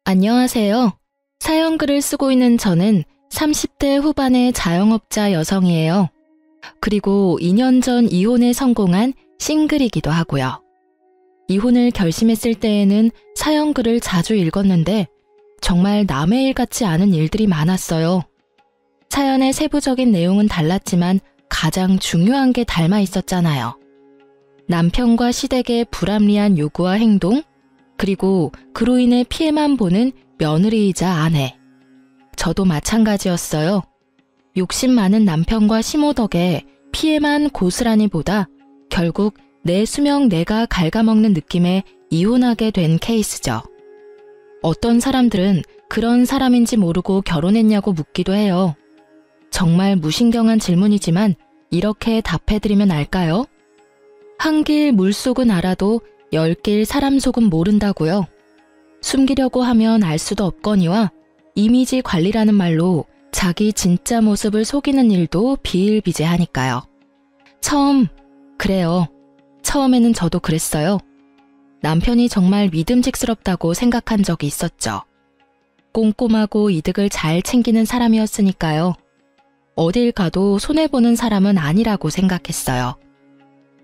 안녕하세요. 사연글을 쓰고 있는 저는 30대 후반의 자영업자 여성이에요. 그리고 2년 전 이혼에 성공한 싱글이기도 하고요. 이혼을 결심했을 때에는 사연글을 자주 읽었는데 정말 남의 일 같지 않은 일들이 많았어요. 사연의 세부적인 내용은 달랐지만 가장 중요한 게 닮아 있었잖아요. 남편과 시댁의 불합리한 요구와 행동, 그리고 그로 인해 피해만 보는 며느리이자 아내. 저도 마찬가지였어요. 욕심 많은 남편과 시모 덕에 피해만 고스란히보다 결국 내 수명 내가 갉아먹는 느낌에 이혼하게 된 케이스죠. 어떤 사람들은 그런 사람인지 모르고 결혼했냐고 묻기도 해요. 정말 무신경한 질문이지만 이렇게 답해드리면 알까요? 한 길 물속은 알아도 10길 사람 속은 모른다고요. 숨기려고 하면 알 수도 없거니와 이미지 관리라는 말로 자기 진짜 모습을 속이는 일도 비일비재하니까요. 처음에는 저도 그랬어요. 남편이 정말 믿음직스럽다고 생각한 적이 있었죠. 꼼꼼하고 이득을 잘 챙기는 사람이었으니까요. 어딜 가도 손해보는 사람은 아니라고 생각했어요.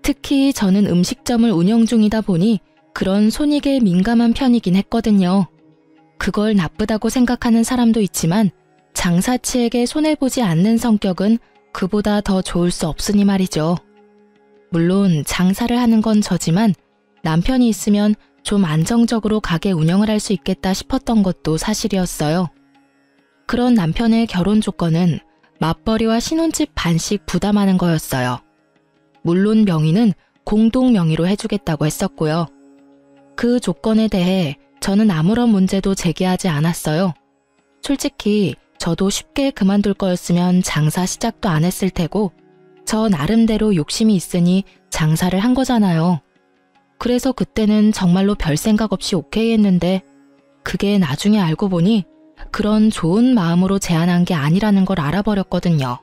특히 저는 음식점을 운영 중이다 보니 그런 손익에 민감한 편이긴 했거든요. 그걸 나쁘다고 생각하는 사람도 있지만 장사치에게 손해보지 않는 성격은 그보다 더 좋을 수 없으니 말이죠. 물론 장사를 하는 건 저지만 남편이 있으면 좀 안정적으로 가게 운영을 할 수 있겠다 싶었던 것도 사실이었어요. 그런 남편의 결혼 조건은 맞벌이와 신혼집 반씩 부담하는 거였어요. 물론 명의는 공동 명의로 해주겠다고 했었고요. 그 조건에 대해 저는 아무런 문제도 제기하지 않았어요. 솔직히 저도 쉽게 그만둘 거였으면 장사 시작도 안 했을 테고 저 나름대로 욕심이 있으니 장사를 한 거잖아요. 그래서 그때는 정말로 별 생각 없이 오케이 했는데 그게 나중에 알고 보니 그런 좋은 마음으로 제안한 게 아니라는 걸 알아버렸거든요.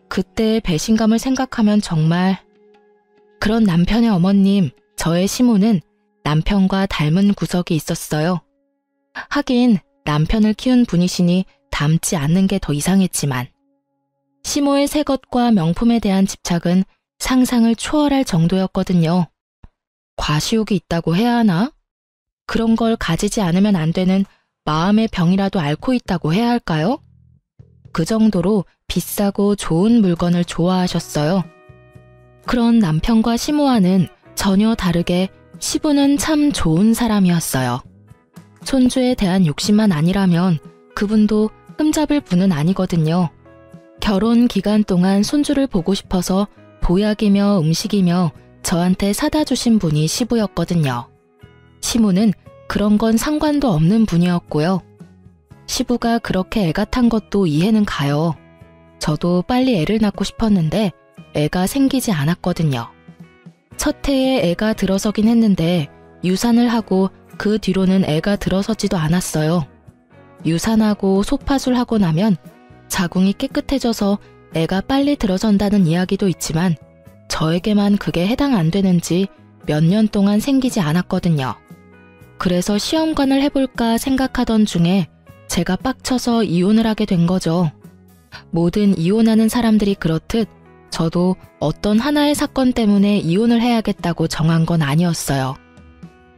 그때의 배신감을 생각하면 정말... 그런 남편의 어머님, 저의 시모는 남편과 닮은 구석이 있었어요. 하긴 남편을 키운 분이시니 닮지 않는 게 더 이상했지만 시모의 새 것과 명품에 대한 집착은 상상을 초월할 정도였거든요. 과시욕이 있다고 해야 하나? 그런 걸 가지지 않으면 안 되는 마음의 병이라도 앓고 있다고 해야 할까요? 그 정도로 비싸고 좋은 물건을 좋아하셨어요. 그런 남편과 시모와는 전혀 다르게 시부는 참 좋은 사람이었어요. 손주에 대한 욕심만 아니라면 그분도 흠잡을 분은 아니거든요. 결혼 기간 동안 손주를 보고 싶어서 보약이며 음식이며 저한테 사다 주신 분이 시부였거든요. 시모는 그런 건 상관도 없는 분이었고요. 시부가 그렇게 애가 탄 것도 이해는 가요. 저도 빨리 애를 낳고 싶었는데 애가 생기지 않았거든요. 첫 해에 애가 들어서긴 했는데 유산을 하고 그 뒤로는 애가 들어서지도 않았어요. 유산하고 소파술하고 나면 자궁이 깨끗해져서 애가 빨리 들어선다는 이야기도 있지만 저에게만 그게 해당 안 되는지 몇 년 동안 생기지 않았거든요. 그래서 시험관을 해볼까 생각하던 중에 제가 빡쳐서 이혼을 하게 된 거죠. 모든 이혼하는 사람들이 그렇듯 저도 어떤 하나의 사건 때문에 이혼을 해야겠다고 정한 건 아니었어요.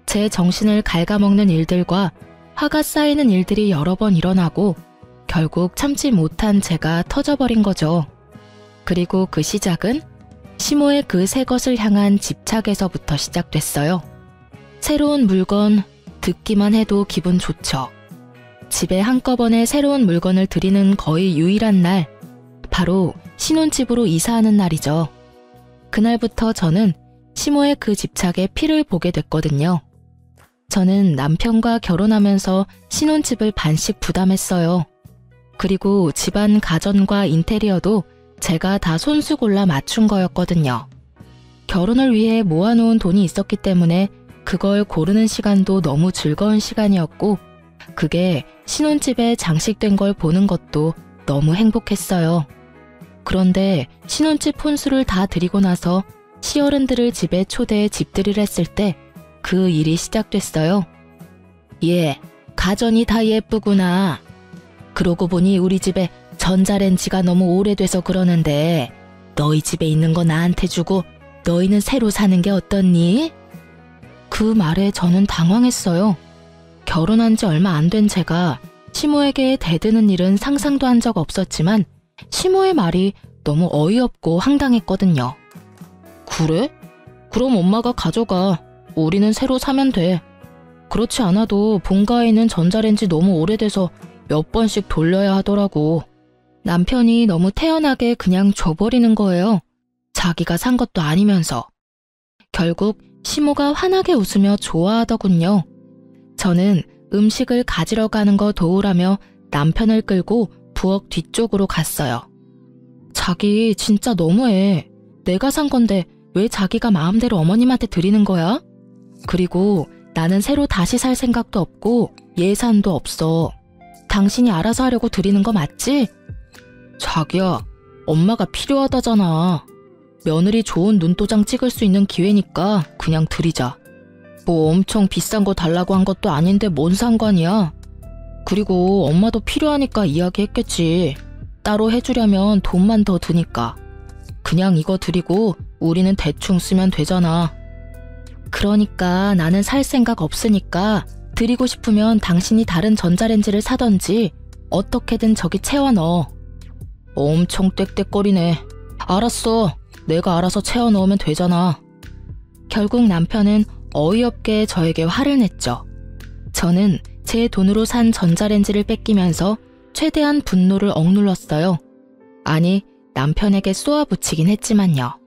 제 정신을 갉아먹는 일들과 화가 쌓이는 일들이 여러 번 일어나고 결국 참지 못한 제가 터져버린 거죠. 그리고 그 시작은 시모의 그 새 것을 향한 집착에서부터 시작됐어요. 새로운 물건, 듣기만 해도 기분 좋죠. 집에 한꺼번에 새로운 물건을 들이는 거의 유일한 날, 바로 신혼집으로 이사하는 날이죠. 그날부터 저는 시모의 그 집착에 피를 보게 됐거든요. 저는 남편과 결혼하면서 신혼집을 반씩 부담했어요. 그리고 집안 가전과 인테리어도 제가 다 손수 골라 맞춘 거였거든요. 결혼을 위해 모아놓은 돈이 있었기 때문에 그걸 고르는 시간도 너무 즐거운 시간이었고 그게 신혼집에 장식된 걸 보는 것도 너무 행복했어요. 그런데 신혼집 혼수를 다 드리고 나서 시어른들을 집에 초대해 집들이를 했을 때 그 일이 시작됐어요. 예, 가전이 다 예쁘구나. 그러고 보니 우리 집에 전자레인지가 너무 오래돼서 그러는데 너희 집에 있는 거 나한테 주고 너희는 새로 사는 게 어떻니? 그 말에 저는 당황했어요. 결혼한 지 얼마 안 된 제가 시모에게 대드는 일은 상상도 한 적 없었지만 시모의 말이 너무 어이없고 황당했거든요. 그래? 그럼 엄마가 가져가. 우리는 새로 사면 돼. 그렇지 않아도 본가에 있는 전자레인지 너무 오래돼서 몇 번씩 돌려야 하더라고. 남편이 너무 태연하게 그냥 줘버리는 거예요. 자기가 산 것도 아니면서. 결국 시모가 환하게 웃으며 좋아하더군요. 저는 음식을 가지러 가는 거 도우라며 남편을 끌고 부엌 뒤쪽으로 갔어요. 자기 진짜 너무해. 내가 산 건데 왜 자기가 마음대로 어머님한테 드리는 거야? 그리고 나는 새로 다시 살 생각도 없고 예산도 없어. 당신이 알아서 하려고 드리는 거 맞지? 자기야, 엄마가 필요하다잖아. 며느리 좋은 눈도장 찍을 수 있는 기회니까 그냥 드리자. 뭐 엄청 비싼 거 달라고 한 것도 아닌데 뭔 상관이야. 그리고 엄마도 필요하니까 이야기했겠지. 따로 해주려면 돈만 더 드니까. 그냥 이거 드리고 우리는 대충 쓰면 되잖아. 그러니까 나는 살 생각 없으니까 드리고 싶으면 당신이 다른 전자레인지를 사던지 어떻게든 저기 채워 넣어. 엄청 떽떽거리네. 알았어. 내가 알아서 채워 넣으면 되잖아. 결국 남편은 어이없게 저에게 화를 냈죠. 저는 제 돈으로 산 전자레인지를 뺏기면서 최대한 분노를 억눌렀어요. 아니, 남편에게 쏘아붙이긴 했지만요.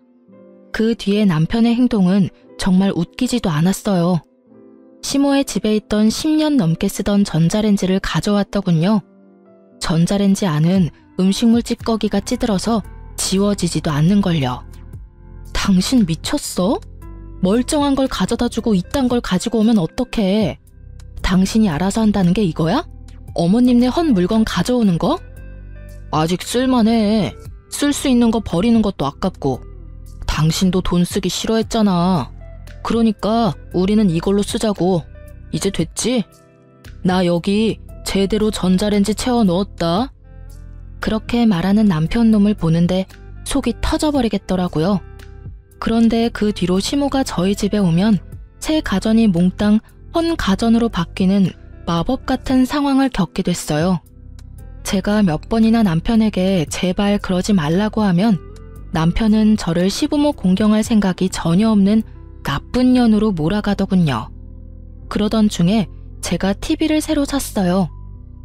그 뒤에 남편의 행동은 정말 웃기지도 않았어요. 시모의 집에 있던 10년 넘게 쓰던 전자레인지를 가져왔더군요. 전자레인지 안은 음식물 찌꺼기가 찌들어서 지워지지도 않는걸요. 당신 미쳤어? 멀쩡한 걸 가져다주고 이딴 걸 가지고 오면 어떡해? 당신이 알아서 한다는 게 이거야? 어머님네 헌 물건 가져오는 거? 아직 쓸만해. 쓸 수 있는 거 버리는 것도 아깝고. 당신도 돈 쓰기 싫어했잖아. 그러니까 우리는 이걸로 쓰자고. 이제 됐지? 나 여기 제대로 전자레인지 채워 넣었다. 그렇게 말하는 남편 놈을 보는데 속이 터져버리겠더라고요. 그런데 그 뒤로 시모가 저희 집에 오면 새 가전이 몽땅 헌 가전으로 바뀌는 마법 같은 상황을 겪게 됐어요. 제가 몇 번이나 남편에게 제발 그러지 말라고 하면 남편은 저를 시부모 공경할 생각이 전혀 없는 나쁜 년으로 몰아가더군요. 그러던 중에 제가 TV를 새로 샀어요.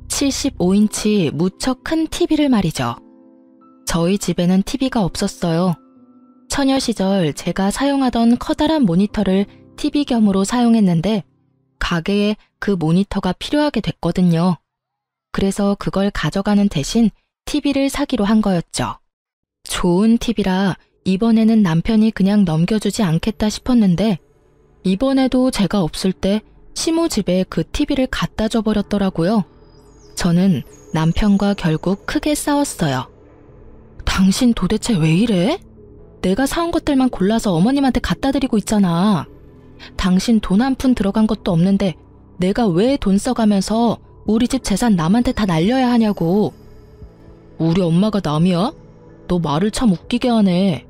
75인치 무척 큰 TV를 말이죠. 저희 집에는 TV가 없었어요. 처녀 시절 제가 사용하던 커다란 모니터를 TV 겸으로 사용했는데 가게에 그 모니터가 필요하게 됐거든요. 그래서 그걸 가져가는 대신 TV를 사기로 한 거였죠. 좋은 TV라 이번에는 남편이 그냥 넘겨주지 않겠다 싶었는데 이번에도 제가 없을 때 시모 집에 그 TV를 갖다 줘버렸더라고요. 저는 남편과 결국 크게 싸웠어요. 당신 도대체 왜 이래? 내가 사온 것들만 골라서 어머님한테 갖다 드리고 있잖아. 당신 돈 한 푼 들어간 것도 없는데 내가 왜 돈 써가면서 우리 집 재산 남한테 다 날려야 하냐고. 우리 엄마가 남이야? 너 말을 참 웃기게 하네.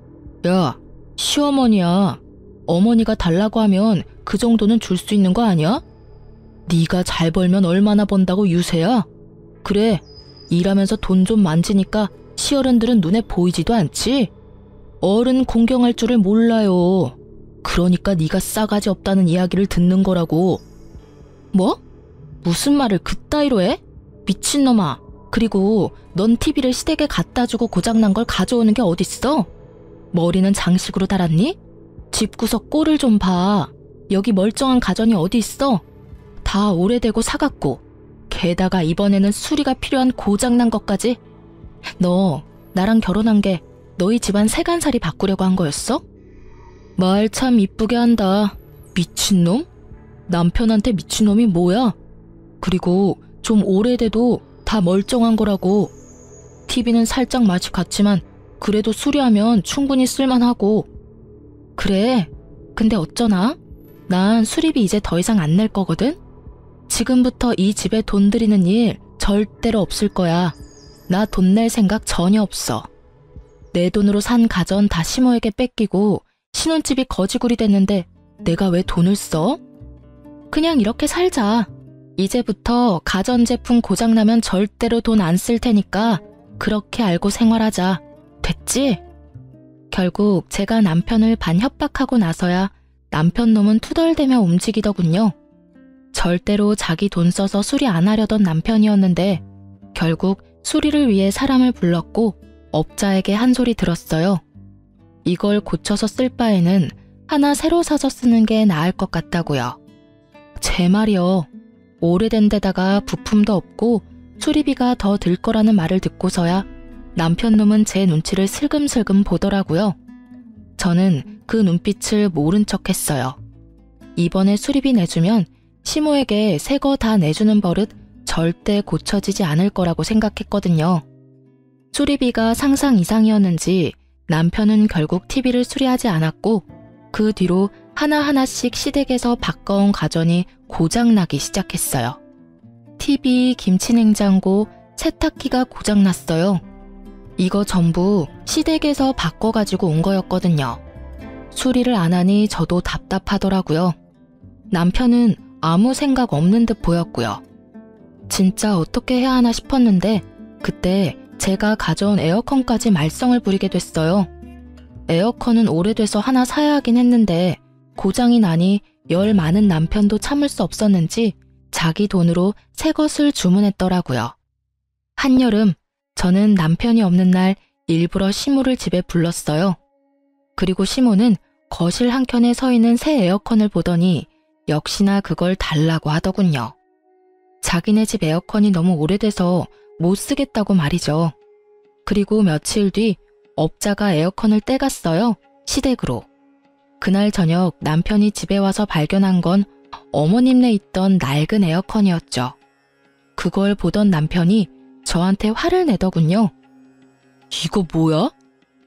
야, 시어머니야. 어머니가 달라고 하면 그 정도는 줄 수 있는 거 아니야? 네가 잘 벌면 얼마나 번다고 유세야? 그래, 일하면서 돈 좀 만지니까 시어른들은 눈에 보이지도 않지? 어른 공경할 줄을 몰라요. 그러니까 네가 싸가지 없다는 이야기를 듣는 거라고. 뭐? 무슨 말을 그따위로 해? 미친놈아. 그리고 넌 TV를 시댁에 갖다 주고 고장난 걸 가져오는 게 어딨어? 머리는 장식으로 달았니? 집구석 꼴을 좀 봐. 여기 멀쩡한 가전이 어디 있어? 다 오래되고 사갔고 게다가 이번에는 수리가 필요한 고장난 것까지. 너 나랑 결혼한 게 너희 집안 세간살이 바꾸려고 한 거였어? 말 참 이쁘게 한다. 미친놈? 남편한테 미친놈이 뭐야? 그리고 좀 오래돼도 다 멀쩡한 거라고. TV는 살짝 맛이 갔지만 그래도 수리하면 충분히 쓸만하고. 그래, 근데 어쩌나? 난 수리비 이제 더 이상 안 낼 거거든? 지금부터 이 집에 돈 들이는 일 절대로 없을 거야. 나 돈 낼 생각 전혀 없어. 내 돈으로 산 가전 다 시모에게 뺏기고 신혼집이 거지굴이 됐는데 내가 왜 돈을 써? 그냥 이렇게 살자. 이제부터 가전제품 고장나면 절대로 돈 안 쓸 테니까 그렇게 알고 생활하자. 됐지? 결국 제가 남편을 반협박하고 나서야 남편 놈은 투덜대며 움직이더군요. 절대로 자기 돈 써서 수리 안 하려던 남편이었는데 결국 수리를 위해 사람을 불렀고 업자에게 한 소리 들었어요. 이걸 고쳐서 쓸 바에는 하나 새로 사서 쓰는 게 나을 것 같다고요. 제 말이요. 오래된 데다가 부품도 없고 수리비가 더 들 거라는 말을 듣고서야 남편 놈은 제 눈치를 슬금슬금 보더라고요. 저는 그 눈빛을 모른 척 했어요. 이번에 수리비 내주면 시모에게 새 거 다 내주는 버릇 절대 고쳐지지 않을 거라고 생각했거든요. 수리비가 상상 이상이었는지 남편은 결국 TV를 수리하지 않았고 그 뒤로 하나하나씩 시댁에서 바꿔온 가전이 고장나기 시작했어요. TV, 김치냉장고, 세탁기가 고장났어요. 이거 전부 시댁에서 바꿔가지고 온 거였거든요. 수리를 안 하니 저도 답답하더라고요. 남편은 아무 생각 없는 듯 보였고요. 진짜 어떻게 해야 하나 싶었는데 그때 제가 가져온 에어컨까지 말썽을 부리게 됐어요. 에어컨은 오래돼서 하나 사야 하긴 했는데 고장이 나니 열 많은 남편도 참을 수 없었는지 자기 돈으로 새 것을 주문했더라고요. 한여름 저는 남편이 없는 날 일부러 시모를 집에 불렀어요. 그리고 시모는 거실 한켠에 서 있는 새 에어컨을 보더니 역시나 그걸 달라고 하더군요. 자기네 집 에어컨이 너무 오래돼서 못 쓰겠다고 말이죠. 그리고 며칠 뒤 업자가 에어컨을 떼갔어요. 시댁으로. 그날 저녁 남편이 집에 와서 발견한 건 어머님네 있던 낡은 에어컨이었죠. 그걸 보던 남편이 저한테 화를 내더군요. 이거 뭐야?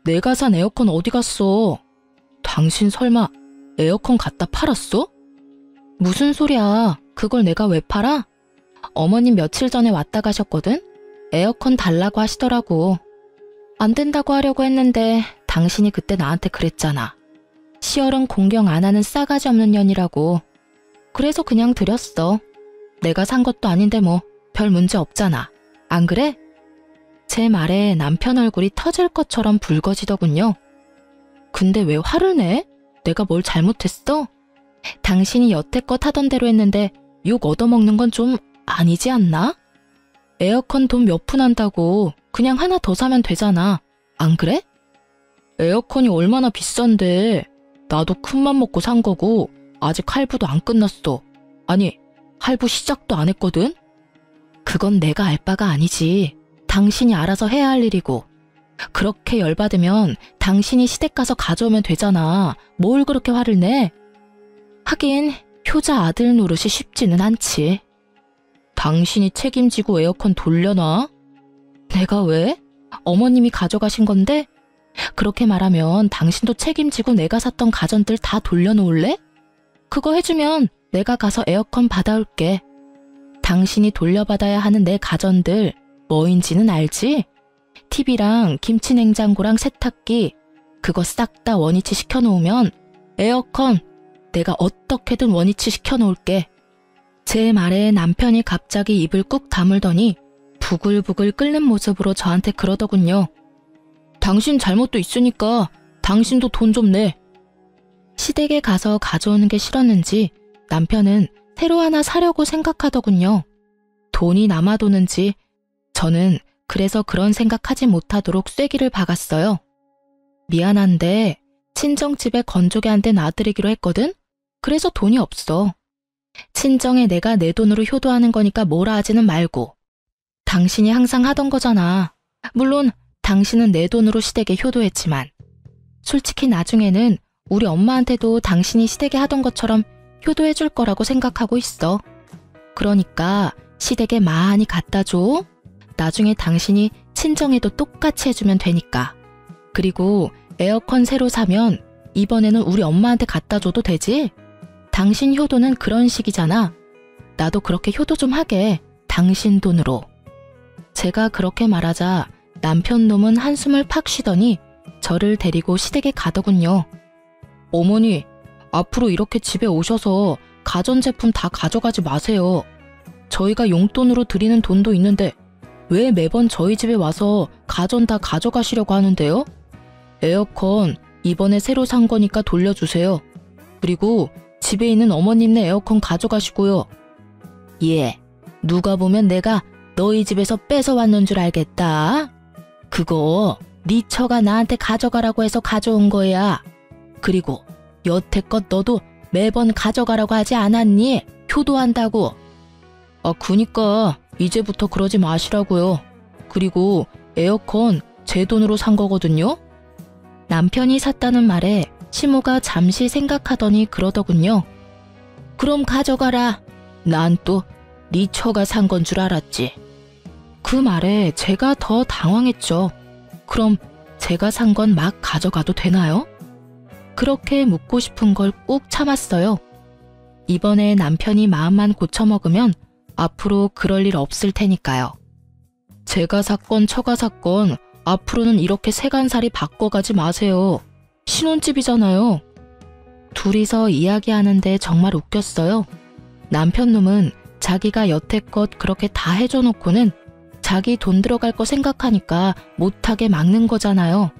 내가 산 에어컨 어디 갔어? 당신 설마 에어컨 갖다 팔았어? 무슨 소리야? 그걸 내가 왜 팔아? 어머님 며칠 전에 왔다 가셨거든? 에어컨 달라고 하시더라고. 안 된다고 하려고 했는데 당신이 그때 나한테 그랬잖아. 시어른 공경 안 하는 싸가지 없는 년이라고. 그래서 그냥 드렸어. 내가 산 것도 아닌데 뭐 별 문제 없잖아. 안 그래? 제 말에 남편 얼굴이 터질 것처럼 붉어지더군요. 근데 왜 화를 내? 내가 뭘 잘못했어? 당신이 여태껏 하던 대로 했는데 욕 얻어먹는 건 좀 아니지 않나? 에어컨 돈 몇 푼 한다고 그냥 하나 더 사면 되잖아. 안 그래? 에어컨이 얼마나 비싼데. 나도 큰맘 먹고 산 거고 아직 할부도 안 끝났어. 아니, 할부 시작도 안 했거든? 그건 내가 알 바가 아니지. 당신이 알아서 해야 할 일이고. 그렇게 열받으면 당신이 시댁 가서 가져오면 되잖아. 뭘 그렇게 화를 내? 하긴 효자 아들 노릇이 쉽지는 않지. 당신이 책임지고 에어컨 돌려놔? 내가 왜? 어머님이 가져가신 건데? 그렇게 말하면 당신도 책임지고 내가 샀던 가전들 다 돌려놓을래? 그거 해주면 내가 가서 에어컨 받아올게. 당신이 돌려받아야 하는 내 가전들 뭐인지는 알지? TV랑 김치냉장고랑 세탁기 그거 싹 다 원위치 시켜놓으면 에어컨 내가 어떻게든 원위치 시켜놓을게. 제 말에 남편이 갑자기 입을 꾹 다물더니 부글부글 끓는 모습으로 저한테 그러더군요. 당신 잘못도 있으니까 당신도 돈 좀 내. 시댁에 가서 가져오는 게 싫었는지 남편은 새로 하나 사려고 생각하더군요. 돈이 남아도는지 저는 그래서 그런 생각하지 못하도록 쐐기를 박았어요. 미안한데 친정집에 건조기 한 대 놔드리기로 했거든? 그래서 돈이 없어. 친정에 내가 내 돈으로 효도하는 거니까 뭐라 하지는 말고. 당신이 항상 하던 거잖아. 물론 당신은 내 돈으로 시댁에 효도했지만 솔직히 나중에는 우리 엄마한테도 당신이 시댁에 하던 것처럼 효도해줄 거라고 생각하고 있어. 그러니까 시댁에 많이 갖다 줘. 나중에 당신이 친정에도 똑같이 해주면 되니까. 그리고 에어컨 새로 사면 이번에는 우리 엄마한테 갖다 줘도 되지? 당신 효도는 그런 식이잖아. 나도 그렇게 효도 좀 하게. 당신 돈으로. 제가 그렇게 말하자 남편 놈은 한숨을 팍 쉬더니 저를 데리고 시댁에 가더군요. 어머니, 앞으로 이렇게 집에 오셔서 가전제품 다 가져가지 마세요. 저희가 용돈으로 드리는 돈도 있는데 왜 매번 저희 집에 와서 가전 다 가져가시려고 하는데요? 에어컨 이번에 새로 산 거니까 돌려주세요. 그리고 집에 있는 어머님네 에어컨 가져가시고요. 예, 누가 보면 내가 너희 집에서 뺏어왔는 줄 알겠다. 그거 네 처가 나한테 가져가라고 해서 가져온 거야. 그리고 여태껏 너도 매번 가져가라고 하지 않았니? 효도한다고. 그니까 이제부터 그러지 마시라고요. 그리고 에어컨 제 돈으로 산 거거든요. 남편이 샀다는 말에 시모가 잠시 생각하더니 그러더군요. 그럼 가져가라. 난 또 네 처가 산 건 줄 알았지. 그 말에 제가 더 당황했죠. 그럼 제가 산 건 막 가져가도 되나요? 그렇게 묻고 싶은 걸 꾹 참았어요. 이번에 남편이 마음만 고쳐먹으면 앞으로 그럴 일 없을 테니까요. 제가 샀건 처가 샀건 앞으로는 이렇게 세간살이 바꿔가지 마세요. 신혼집이잖아요. 둘이서 이야기하는데 정말 웃겼어요. 남편 놈은 자기가 여태껏 그렇게 다 해줘놓고는 자기 돈 들어갈 거 생각하니까 못하게 막는 거잖아요.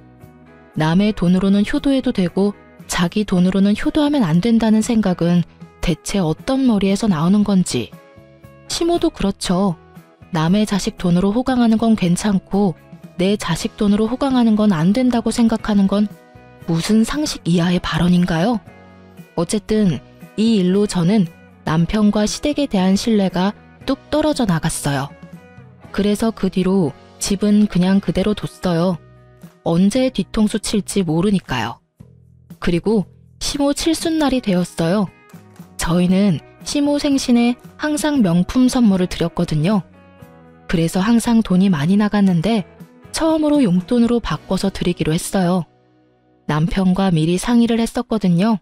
남의 돈으로는 효도해도 되고 자기 돈으로는 효도하면 안 된다는 생각은 대체 어떤 머리에서 나오는 건지. 시모도 그렇죠. 남의 자식 돈으로 호강하는 건 괜찮고 내 자식 돈으로 호강하는 건 안 된다고 생각하는 건 무슨 상식 이하의 발언인가요? 어쨌든 이 일로 저는 남편과 시댁에 대한 신뢰가 뚝 떨어져 나갔어요. 그래서 그 뒤로 집은 그냥 그대로 뒀어요. 언제 뒤통수 칠지 모르니까요. 그리고 시모 칠순날이 되었어요. 저희는 시모 생신에 항상 명품 선물을 드렸거든요. 그래서 항상 돈이 많이 나갔는데 처음으로 용돈으로 바꿔서 드리기로 했어요. 남편과 미리 상의를 했었거든요.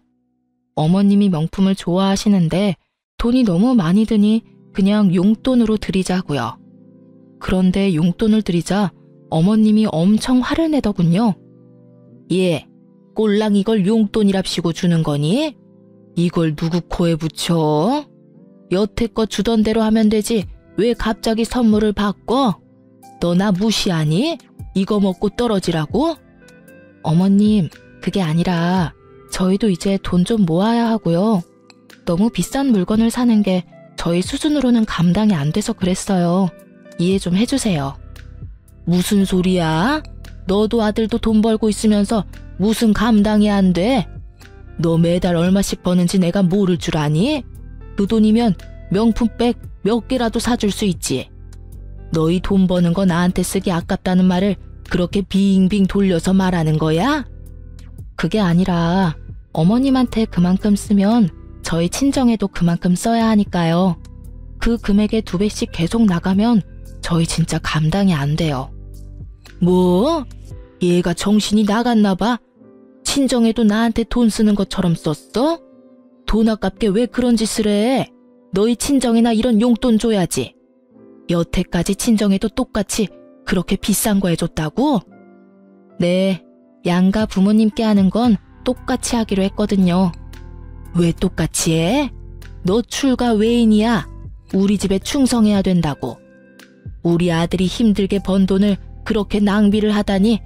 어머님이 명품을 좋아하시는데 돈이 너무 많이 드니 그냥 용돈으로 드리자고요. 그런데 용돈을 드리자 어머님이 엄청 화를 내더군요. 예, 꼴랑 이걸 용돈이랍시고 주는 거니? 이걸 누구 코에 붙여? 여태껏 주던 대로 하면 되지 왜 갑자기 선물을 바꿔? 너 나 무시하니? 이거 먹고 떨어지라고? 어머님, 그게 아니라 저희도 이제 돈 좀 모아야 하고요. 너무 비싼 물건을 사는 게 저희 수준으로는 감당이 안 돼서 그랬어요. 이해 좀 해주세요. 무슨 소리야? 너도 아들도 돈 벌고 있으면서 무슨 감당이 안 돼? 너 매달 얼마씩 버는지 내가 모를 줄 아니? 그 돈이면 명품백 몇 개라도 사줄 수 있지. 너희 돈 버는 거 나한테 쓰기 아깝다는 말을 그렇게 빙빙 돌려서 말하는 거야? 그게 아니라 어머님한테 그만큼 쓰면 저희 친정에도 그만큼 써야 하니까요. 그 금액의 2배씩 계속 나가면 저희 진짜 감당이 안 돼요. 뭐? 얘가 정신이 나갔나 봐? 친정에도 나한테 돈 쓰는 것처럼 썼어? 돈 아깝게 왜 그런 짓을 해? 너희 친정에나 이런 용돈 줘야지. 여태까지 친정에도 똑같이 그렇게 비싼 거 해줬다고? 네, 양가 부모님께 하는 건 똑같이 하기로 했거든요. 왜 똑같이 해? 너 출가 외인이야. 우리 집에 충성해야 된다고. 우리 아들이 힘들게 번 돈을 그렇게 낭비를 하다니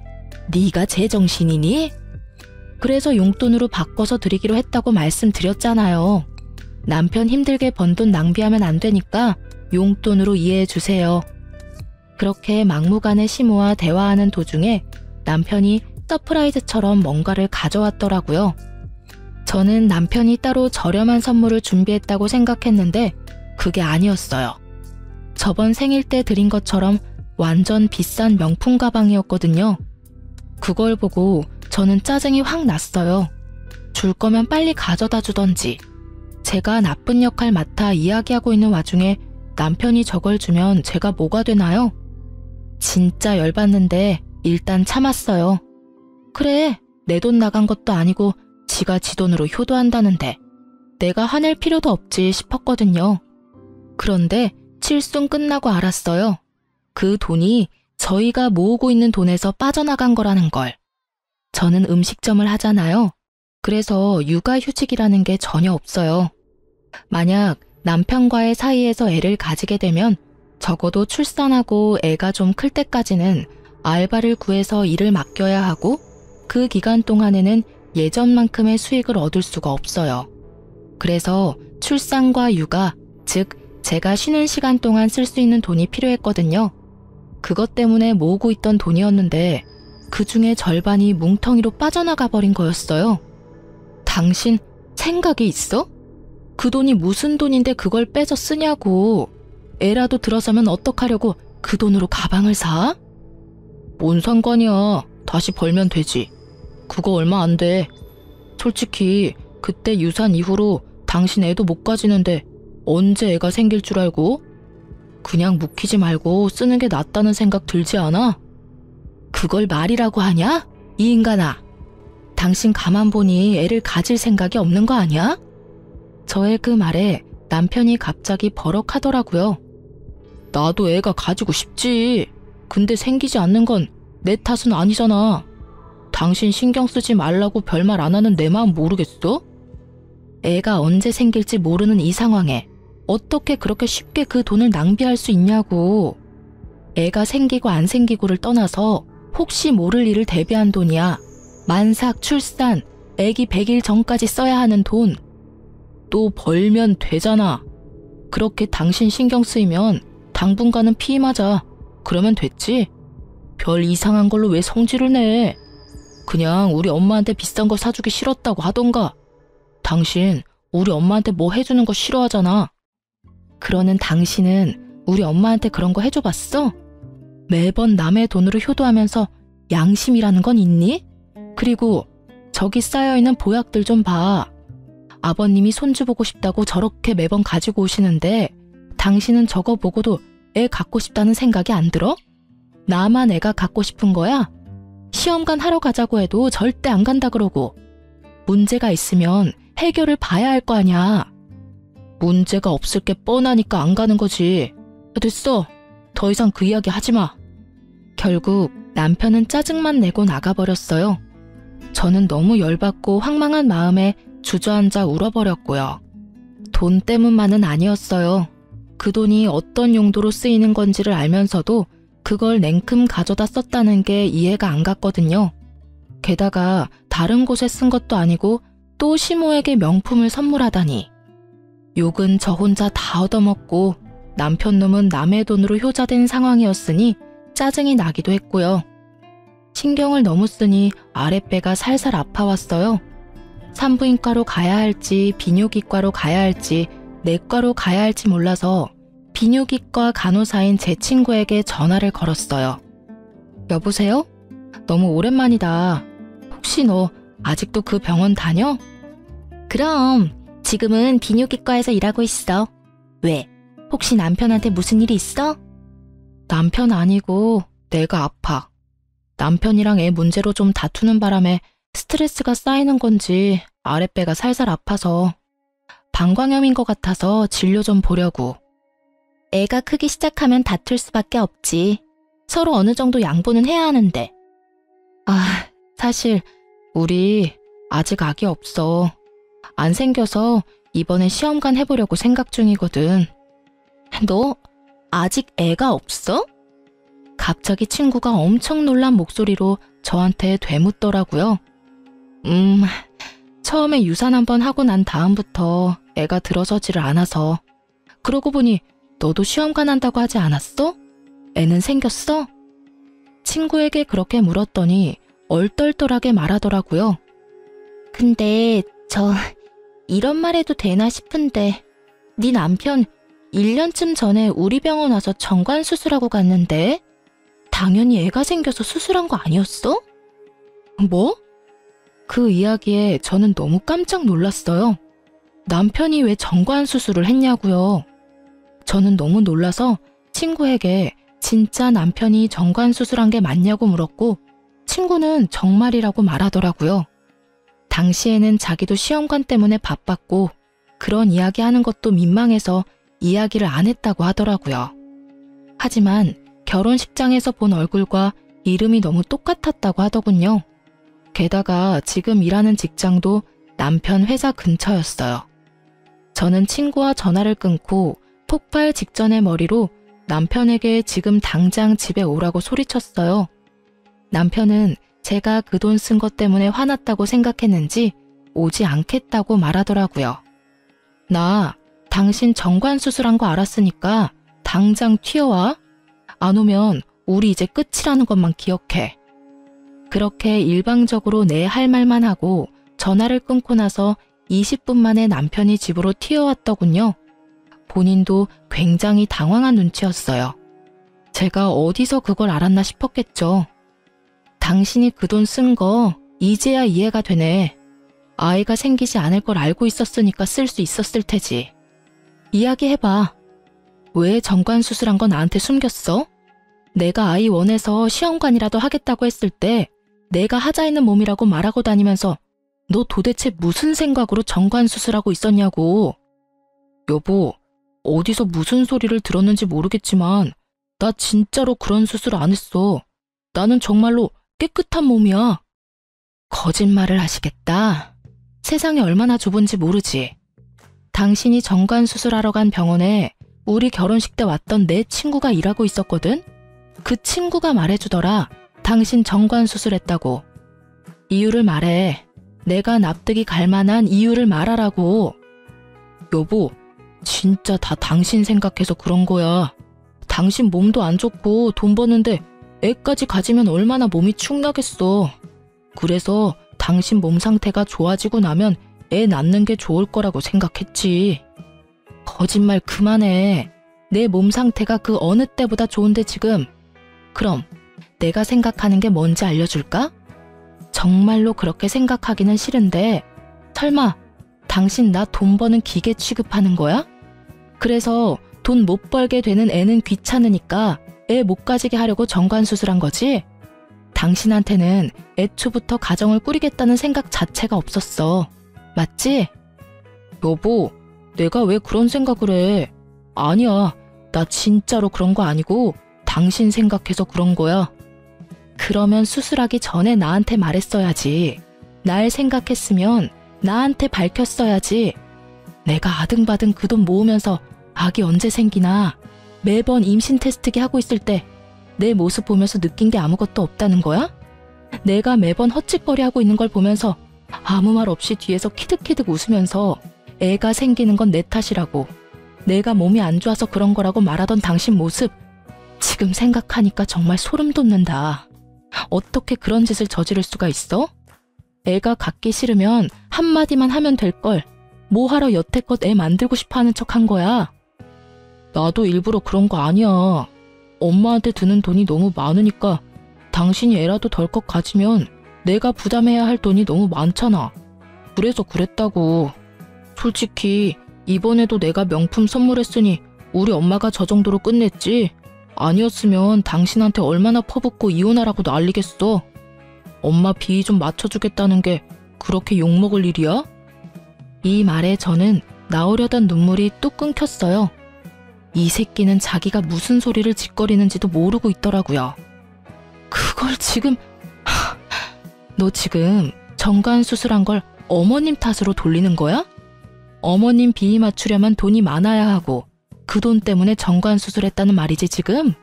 네가 제정신이니? 그래서 용돈으로 바꿔서 드리기로 했다고 말씀드렸잖아요. 남편 힘들게 번 돈 낭비하면 안 되니까 용돈으로 이해해 주세요. 그렇게 막무가내 시모와 대화하는 도중에 남편이 서프라이즈처럼 뭔가를 가져왔더라고요. 저는 남편이 따로 저렴한 선물을 준비했다고 생각했는데 그게 아니었어요. 저번 생일 때 드린 것처럼 완전 비싼 명품 가방이었거든요. 그걸 보고 저는 짜증이 확 났어요. 줄 거면 빨리 가져다 주던지. 제가 나쁜 역할 맡아 이야기하고 있는 와중에 남편이 저걸 주면 제가 뭐가 되나요? 진짜 열받는데 일단 참았어요. 그래, 내 돈 나간 것도 아니고 지가 지 돈으로 효도한다는데 내가 화낼 필요도 없지 싶었거든요. 그런데 칠순 끝나고 알았어요. 그 돈이 저희가 모으고 있는 돈에서 빠져나간 거라는 걸. 저는 음식점을 하잖아요. 그래서 육아휴직이라는 게 전혀 없어요. 만약 남편과의 사이에서 애를 가지게 되면 적어도 출산하고 애가 좀 클 때까지는 알바를 구해서 일을 맡겨야 하고 그 기간 동안에는 예전만큼의 수익을 얻을 수가 없어요. 그래서 출산과 육아, 즉 제가 쉬는 시간 동안 쓸 수 있는 돈이 필요했거든요. 그것 때문에 모으고 있던 돈이었는데 그 중에 절반이 뭉텅이로 빠져나가 버린 거였어요. 당신 생각이 있어? 그 돈이 무슨 돈인데 그걸 빼서 쓰냐고. 애라도 들어서면 어떡하려고 그 돈으로 가방을 사? 뭔 상관이야. 다시 벌면 되지. 그거 얼마 안 돼. 솔직히 그때 유산 이후로 당신 애도 못 가지는데 언제 애가 생길 줄 알고? 그냥 묵히지 말고 쓰는 게 낫다는 생각 들지 않아? 그걸 말이라고 하냐? 이 인간아. 당신 가만 보니 애를 가질 생각이 없는 거 아니야? 저의 그 말에 남편이 갑자기 버럭하더라고요. 나도 애가 가지고 싶지. 근데 생기지 않는 건 내 탓은 아니잖아. 당신 신경 쓰지 말라고 별말 안 하는 내 마음 모르겠어? 애가 언제 생길지 모르는 이 상황에 어떻게 그렇게 쉽게 그 돈을 낭비할 수 있냐고. 애가 생기고 안 생기고를 떠나서 혹시 모를 일을 대비한 돈이야. 만삭, 출산, 애기 100일 전까지 써야 하는 돈. 또 벌면 되잖아. 그렇게 당신 신경 쓰이면 당분간은 피임하자. 그러면 됐지? 별 이상한 걸로 왜 성질을 내? 그냥 우리 엄마한테 비싼 거 사주기 싫었다고 하던가. 당신 우리 엄마한테 뭐 해주는 거 싫어하잖아. 그러는 당신은 우리 엄마한테 그런 거 해줘봤어? 매번 남의 돈으로 효도하면서 양심이라는 건 있니? 그리고 저기 쌓여있는 보약들 좀 봐. 아버님이 손주 보고 싶다고 저렇게 매번 가지고 오시는데 당신은 저거 보고도 애 갖고 싶다는 생각이 안 들어? 나만 애가 갖고 싶은 거야? 시험관 하러 가자고 해도 절대 안 간다 그러고. 문제가 있으면 해결을 봐야 할 거 아니야. 문제가 없을 게 뻔하니까 안 가는 거지. 됐어. 더 이상 그 이야기 하지 마. 결국 남편은 짜증만 내고 나가버렸어요. 저는 너무 열받고 황망한 마음에 주저앉아 울어버렸고요. 돈 때문만은 아니었어요. 그 돈이 어떤 용도로 쓰이는 건지를 알면서도 그걸 냉큼 가져다 썼다는 게 이해가 안 갔거든요. 게다가 다른 곳에 쓴 것도 아니고 또 시모에게 명품을 선물하다니. 욕은 저 혼자 다 얻어먹고 남편 놈은 남의 돈으로 효자된 상황이었으니 짜증이 나기도 했고요. 신경을 너무 쓰니 아랫배가 살살 아파왔어요. 산부인과로 가야 할지 비뇨기과로 가야 할지 내과로 가야 할지 몰라서 비뇨기과 간호사인 제 친구에게 전화를 걸었어요. 여보세요? 너무 오랜만이다. 혹시 너 아직도 그 병원 다녀? 그럼 지금은 비뇨기과에서 일하고 있어. 왜? 혹시 남편한테 무슨 일이 있어? 남편 아니고 내가 아파. 남편이랑 애 문제로 좀 다투는 바람에 스트레스가 쌓이는 건지 아랫배가 살살 아파서 방광염인 것 같아서 진료 좀 보려고. 애가 크기 시작하면 다툴 수밖에 없지. 서로 어느 정도 양보는 해야 하는데. 사실 우리 아직 아기 없어. 안 생겨서 이번에 시험관 해보려고 생각 중이거든. 너 아직 애가 없어? 갑자기 친구가 엄청 놀란 목소리로 저한테 되묻더라고요. 처음에 유산 한번 하고 난 다음부터 애가 들어서지를 않아서. 그러고 보니 너도 시험관 한다고 하지 않았어? 애는 생겼어? 친구에게 그렇게 물었더니 얼떨떨하게 말하더라고요. 근데 이런 말 해도 되나 싶은데 네 남편 1년쯤 전에 우리 병원 와서 정관 수술하고 갔는데 당연히 애가 생겨서 수술한 거 아니었어? 뭐? 그 이야기에 저는 너무 깜짝 놀랐어요. 남편이 왜 정관 수술을 했냐고요. 저는 너무 놀라서 친구에게 진짜 남편이 정관 수술한 게 맞냐고 물었고 친구는 정말이라고 말하더라고요. 당시에는 자기도 시험관 때문에 바빴고 그런 이야기 하는 것도 민망해서 이야기를 안 했다고 하더라고요. 하지만 결혼식장에서 본 얼굴과 이름이 너무 똑같았다고 하더군요. 게다가 지금 일하는 직장도 남편 회사 근처였어요. 저는 친구와 전화를 끊고 폭발 직전의 머리로 남편에게 지금 당장 집에 오라고 소리쳤어요. 남편은 제가 그 돈 쓴 것 때문에 화났다고 생각했는지 오지 않겠다고 말하더라고요. 나 당신 정관 수술한 거 알았으니까 당장 튀어와. 안 오면 우리 이제 끝이라는 것만 기억해. 그렇게 일방적으로 내 할 말만 하고 전화를 끊고 나서 20분 만에 남편이 집으로 튀어왔더군요. 본인도 굉장히 당황한 눈치였어요. 제가 어디서 그걸 알았나 싶었겠죠. 당신이 그 돈 쓴 거 이제야 이해가 되네. 아이가 생기지 않을 걸 알고 있었으니까 쓸 수 있었을 테지. 이야기해봐. 왜 정관 수술한 거 나한테 숨겼어? 내가 아이 원해서 시험관이라도 하겠다고 했을 때 내가 하자 있는 몸이라고 말하고 다니면서 너 도대체 무슨 생각으로 정관 수술하고 있었냐고. 여보, 어디서 무슨 소리를 들었는지 모르겠지만 나 진짜로 그런 수술 안 했어. 나는 정말로 깨끗한 몸이야. 거짓말을 하시겠다. 세상이 얼마나 좁은지 모르지. 당신이 정관 수술하러 간 병원에 우리 결혼식 때 왔던 내 친구가 일하고 있었거든? 그 친구가 말해주더라. 당신 정관 수술했다고. 이유를 말해. 내가 납득이 갈 만한 이유를 말하라고. 여보, 진짜 다 당신 생각해서 그런 거야. 당신 몸도 안 좋고 돈 버는데 애까지 가지면 얼마나 몸이 축나겠어. 그래서 당신 몸 상태가 좋아지고 나면 애 낳는 게 좋을 거라고 생각했지. 거짓말 그만해. 내 몸 상태가 그 어느 때보다 좋은데 지금. 그럼 내가 생각하는 게 뭔지 알려줄까? 정말로 그렇게 생각하기는 싫은데 설마 당신 나 돈 버는 기계 취급하는 거야? 그래서 돈 못 벌게 되는 애는 귀찮으니까 애 못 가지게 하려고 정관 수술한 거지? 당신한테는 애초부터 가정을 꾸리겠다는 생각 자체가 없었어. 맞지? 여보, 내가 왜 그런 생각을 해? 아니야, 나 진짜로 그런 거 아니고 당신 생각해서 그런 거야. 그러면 수술하기 전에 나한테 말했어야지. 날 생각했으면 나한테 밝혔어야지. 내가 아등바등 그 돈 모으면서 아기 언제 생기나 매번 임신 테스트기 하고 있을 때 내 모습 보면서 느낀 게 아무것도 없다는 거야? 내가 매번 헛짓거리 하고 있는 걸 보면서 아무 말 없이 뒤에서 키득키득 웃으면서 애가 생기는 건 내 탓이라고, 내가 몸이 안 좋아서 그런 거라고 말하던 당신 모습 지금 생각하니까 정말 소름 돋는다. 어떻게 그런 짓을 저지를 수가 있어? 애가 갖기 싫으면 한마디만 하면 될걸. 뭐하러 여태껏 애 만들고 싶어하는 척 한 거야? 나도 일부러 그런 거 아니야. 엄마한테 드는 돈이 너무 많으니까 당신이 애라도 덜컥 가지면 내가 부담해야 할 돈이 너무 많잖아. 그래서 그랬다고. 솔직히 이번에도 내가 명품 선물했으니 우리 엄마가 저 정도로 끝냈지. 아니었으면 당신한테 얼마나 퍼붓고 이혼하라고 난리겠어. 엄마 비위 좀 맞춰주겠다는 게 그렇게 욕먹을 일이야? 이 말에 저는 나오려던 눈물이 뚝 끊겼어요. 이 새끼는 자기가 무슨 소리를 짓거리는지도 모르고 있더라고요. 그걸 지금... 너 지금 정관 수술한 걸 어머님 탓으로 돌리는 거야? 어머님 비위 맞추려면 돈이 많아야 하고 그 돈 때문에 정관 수술했다는 말이지 지금?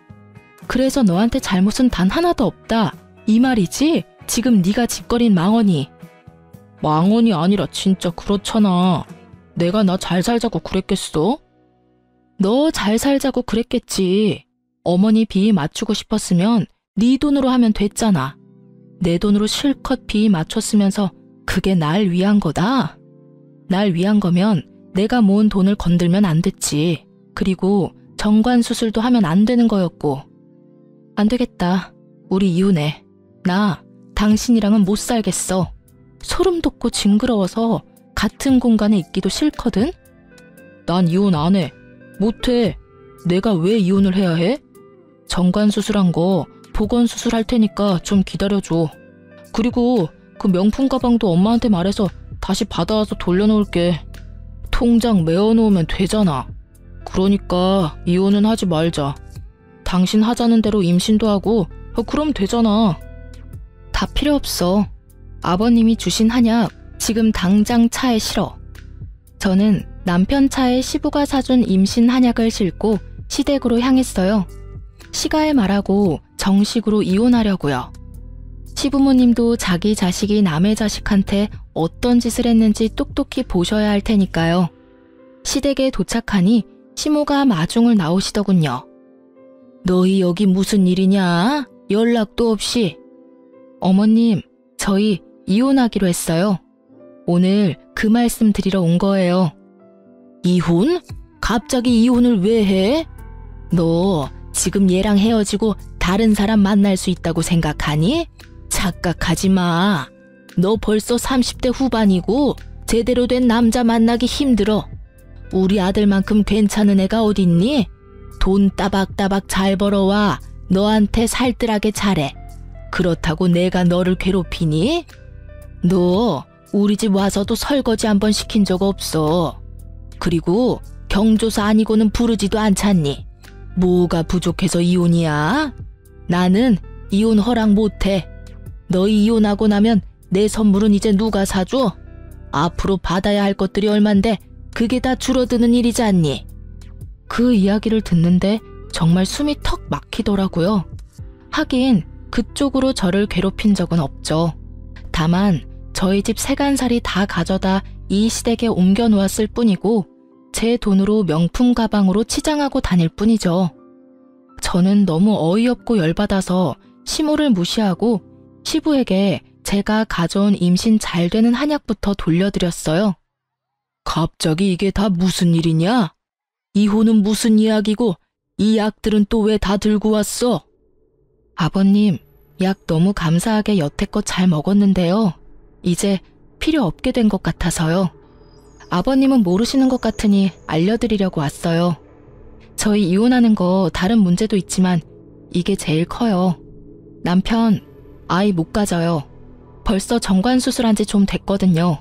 그래서 너한테 잘못은 단 하나도 없다 이 말이지? 지금 네가 짓거린 망언이. 망언이 아니라 진짜 그렇잖아. 내가 나 잘 살자고 그랬겠어? 너 잘 살자고 그랬겠지. 어머니 비위 맞추고 싶었으면 네 돈으로 하면 됐잖아. 내 돈으로 실컷 비위 맞췄으면서 그게 날 위한 거다? 날 위한 거면 내가 모은 돈을 건들면 안 됐지. 그리고 정관 수술도 하면 안 되는 거였고. 안 되겠다. 우리 이혼해. 나 당신이랑은 못 살겠어. 소름 돋고 징그러워서 같은 공간에 있기도 싫거든? 난 이혼 안 해. 못해. 내가 왜 이혼을 해야 해? 정관 수술한 거 보건 수술할 테니까 좀 기다려줘. 그리고 그 명품 가방도 엄마한테 말해서 다시 받아와서 돌려놓을게. 통장 메어놓으면 되잖아. 그러니까 이혼은 하지 말자. 당신 하자는 대로 임신도 하고 그럼 되잖아. 다 필요 없어. 아버님이 주신 한약 지금 당장 차에 실어. 저는 남편 차에 시부가 사준 임신 한약을 싣고 시댁으로 향했어요. 시가에 말하고 정식으로 이혼하려고요. 시부모님도 자기 자식이 남의 자식한테 어떤 짓을 했는지 똑똑히 보셔야 할 테니까요. 시댁에 도착하니 시모가 마중을 나오시더군요. 너희 여기 무슨 일이냐? 연락도 없이. 어머님, 저희 이혼하기로 했어요. 오늘 그 말씀 드리러 온 거예요. 이혼? 갑자기 이혼을 왜 해? 너 지금 얘랑 헤어지고 다른 사람 만날 수 있다고 생각하니? 착각하지 마. 너 벌써 30대 후반이고 제대로 된 남자 만나기 힘들어. 우리 아들만큼 괜찮은 애가 어딨니? 돈 따박따박 잘 벌어와 너한테 살뜰하게 잘해. 그렇다고 내가 너를 괴롭히니? 너 우리 집 와서도 설거지 한번 시킨 적 없어. 그리고 경조사 아니고는 부르지도 않잖니. 뭐가 부족해서 이혼이야? 나는 이혼 허락 못해. 너희 이혼하고 나면 내 선물은 이제 누가 사줘? 앞으로 받아야 할 것들이 얼만데 그게 다 줄어드는 일이지 않니? 그 이야기를 듣는데 정말 숨이 턱 막히더라고요. 하긴 그쪽으로 저를 괴롭힌 적은 없죠. 다만 저희 집 세간살이 다 가져다 이 시댁에 옮겨 놓았을 뿐이고 제 돈으로 명품 가방으로 치장하고 다닐 뿐이죠. 저는 너무 어이없고 열받아서 시모를 무시하고 시부에게 제가 가져온 임신 잘 되는 한약부터 돌려드렸어요. 갑자기 이게 다 무슨 일이냐? 이혼은 무슨 이야기고 이 약들은 또 왜 다 들고 왔어? 아버님, 약 너무 감사하게 여태껏 잘 먹었는데요. 이제 필요 없게 된 것 같아서요. 아버님은 모르시는 것 같으니 알려드리려고 왔어요. 저희 이혼하는 거 다른 문제도 있지만 이게 제일 커요. 남편, 아이 못 가져요. 벌써 정관 수술한 지 좀 됐거든요.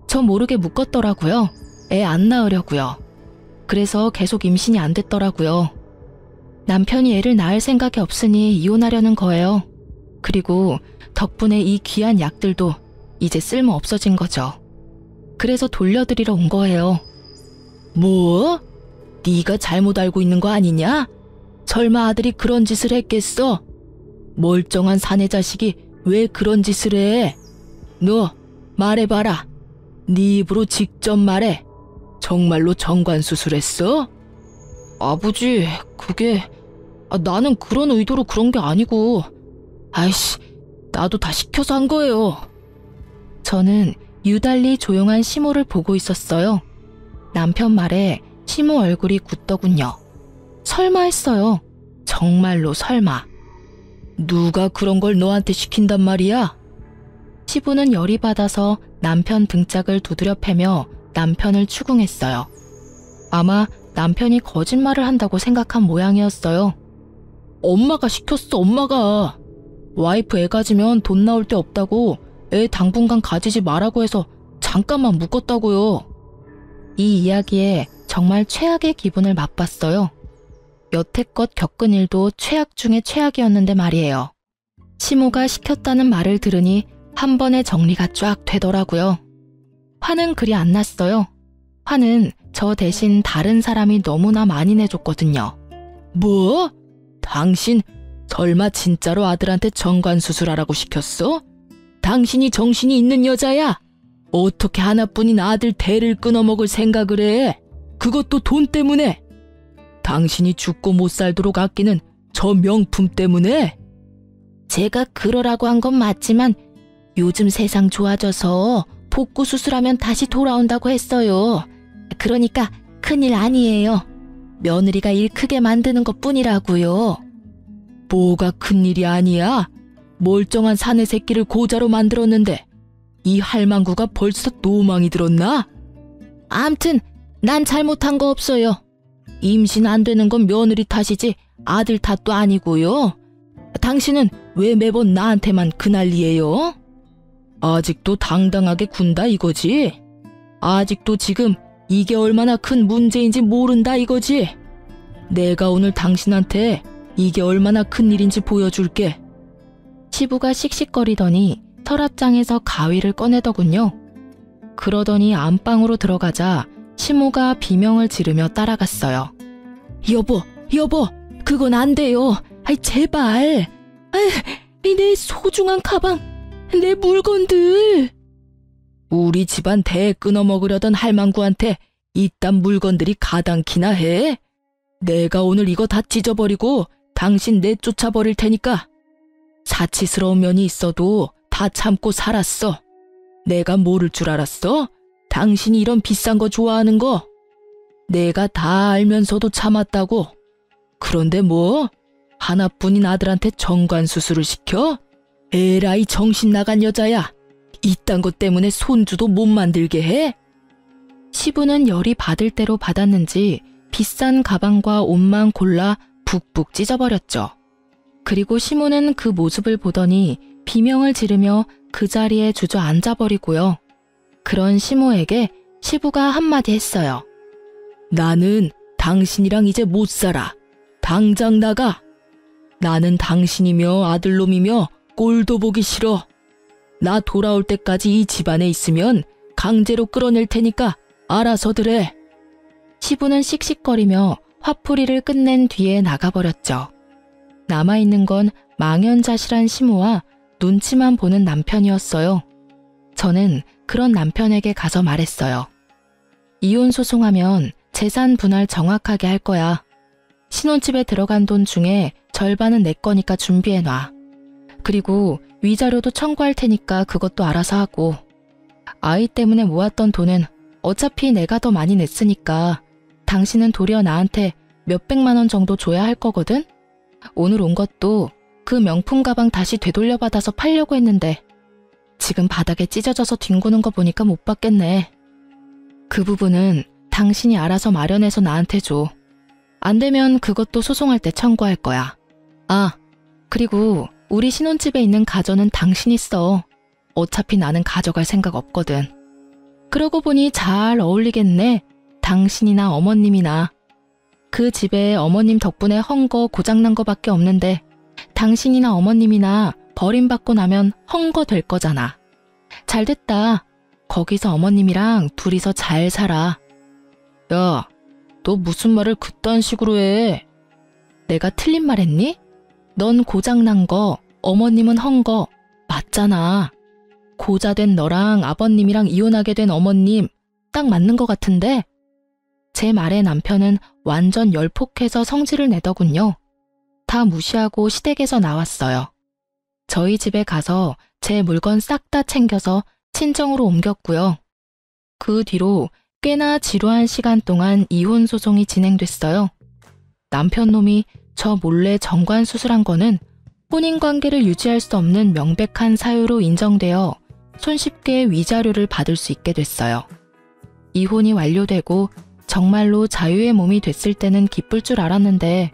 저 모르게 묶었더라고요. 애 안 낳으려고요. 그래서 계속 임신이 안 됐더라고요. 남편이 애를 낳을 생각이 없으니 이혼하려는 거예요. 그리고 덕분에 이 귀한 약들도 이제 쓸모 없어진 거죠. 그래서 돌려드리러 온 거예요. 뭐? 네가 잘못 알고 있는 거 아니냐? 설마 아들이 그런 짓을 했겠어? 멀쩡한 사내 자식이 왜 그런 짓을 해? 너 말해봐라. 네 입으로 직접 말해. 정말로 정관 수술했어? 아버지, 그게... 나는 그런 의도로 그런 게 아니고... 아이씨, 나도 다 시켜서 한 거예요. 저는 유달리 조용한 시모를 보고 있었어요. 남편 말에 시모 얼굴이 굳더군요. 설마 했어요. 정말로 설마. 누가 그런 걸 너한테 시킨단 말이야? 시부는 열이 받아서 남편 등짝을 두드려 패며 남편을 추궁했어요. 아마 남편이 거짓말을 한다고 생각한 모양이었어요. 엄마가 시켰어, 엄마가. 와이프 애 가지면 돈 나올 데 없다고 애 당분간 가지지 말라고 해서 잠깐만 묶었다고요. 이 이야기에 정말 최악의 기분을 맛봤어요. 여태껏 겪은 일도 최악 중에 최악이었는데 말이에요. 시모가 시켰다는 말을 들으니 한 번에 정리가 쫙 되더라고요. 화는 그리 안 났어요. 화는 저 대신 다른 사람이 너무나 많이 내줬거든요. 뭐? 당신 설마 진짜로 아들한테 정관 수술하라고 시켰어? 당신이 정신이 있는 여자야? 어떻게 하나뿐인 아들 대를 끊어먹을 생각을 해? 그것도 돈 때문에? 당신이 죽고 못 살도록 아끼는 저 명품 때문에? 제가 그러라고 한 건 맞지만 요즘 세상 좋아져서 복구 수술하면 다시 돌아온다고 했어요. 그러니까 큰일 아니에요. 며느리가 일 크게 만드는 것뿐이라고요. 뭐가 큰일이 아니야? 멀쩡한 사내 새끼를 고자로 만들었는데 이 할망구가 벌써 노망이 들었나? 암튼 난 잘못한 거 없어요. 임신 안 되는 건 며느리 탓이지 아들 탓도 아니고요. 당신은 왜 매번 나한테만 그 난리예요? 아직도 당당하게 군다 이거지? 아직도 지금 이게 얼마나 큰 문제인지 모른다 이거지? 내가 오늘 당신한테 이게 얼마나 큰 일인지 보여줄게. 시부가 씩씩거리더니 서랍장에서 가위를 꺼내더군요. 그러더니 안방으로 들어가자 시모가 비명을 지르며 따라갔어요. 여보, 그건 안 돼요. 아이, 제발. 아이, 내 소중한 가방, 내 물건들. 우리 집안 대 끊어먹으려던 할망구한테 이딴 물건들이 가당키나 해? 내가 오늘 이거 다 찢어버리고 당신 내쫓아버릴 테니까. 사치스러운 면이 있어도 다 참고 살았어. 내가 모를 줄 알았어? 당신이 이런 비싼 거 좋아하는 거. 내가 다 알면서도 참았다고. 그런데 뭐? 하나뿐인 아들한테 정관수술을 시켜? 에라이 정신 나간 여자야. 이딴 것 때문에 손주도 못 만들게 해? 시부는 열이 받을 대로 받았는지 비싼 가방과 옷만 골라 북북 찢어버렸죠. 그리고 시모는 그 모습을 보더니 비명을 지르며 그 자리에 주저앉아버리고요. 그런 시모에게 시부가 한마디 했어요. 나는 당신이랑 이제 못 살아. 당장 나가. 나는 당신이며 아들놈이며 꼴도 보기 싫어. 나 돌아올 때까지 이 집안에 있으면 강제로 끌어낼 테니까 알아서들 해. 시부는 씩씩거리며 화풀이를 끝낸 뒤에 나가버렸죠. 남아있는 건 망연자실한 시모와 눈치만 보는 남편이었어요. 저는 그런 남편에게 가서 말했어요. 이혼 소송하면 재산 분할 정확하게 할 거야. 신혼집에 들어간 돈 중에 절반은 내 거니까 준비해놔. 그리고 위자료도 청구할 테니까 그것도 알아서 하고. 아이 때문에 모았던 돈은 어차피 내가 더 많이 냈으니까 당신은 도리어 나한테 몇백만 원 정도 줘야 할 거거든? 오늘 온 것도 그 명품 가방 다시 되돌려받아서 팔려고 했는데 지금 바닥에 찢어져서 뒹구는 거 보니까 못 받겠네. 그 부분은 당신이 알아서 마련해서 나한테 줘. 안 되면 그것도 소송할 때 청구할 거야. 아, 그리고 우리 신혼집에 있는 가전은 당신이 써. 어차피 나는 가져갈 생각 없거든. 그러고 보니 잘 어울리겠네. 당신이나 어머님이나. 그 집에 어머님 덕분에 헝 거 고장난 거밖에 없는데 당신이나 어머님이나 버림받고 나면 헝 거 될 거잖아. 잘됐다. 거기서 어머님이랑 둘이서 잘 살아. 야, 너 무슨 말을 그딴 식으로 해? 내가 틀린 말 했니? 넌 고장난 거, 어머님은 헝 거 맞잖아. 고자된 너랑 아버님이랑 이혼하게 된 어머님 딱 맞는 것 같은데? 제 말에 남편은 완전 열폭해서 성질을 내더군요. 다 무시하고 시댁에서 나왔어요. 저희 집에 가서 제 물건 싹 다 챙겨서 친정으로 옮겼고요. 그 뒤로 꽤나 지루한 시간 동안 이혼 소송이 진행됐어요. 남편 놈이 저 몰래 정관 수술한 거는 혼인관계를 유지할 수 없는 명백한 사유로 인정되어 손쉽게 위자료를 받을 수 있게 됐어요. 이혼이 완료되고 정말로 자유의 몸이 됐을 때는 기쁠 줄 알았는데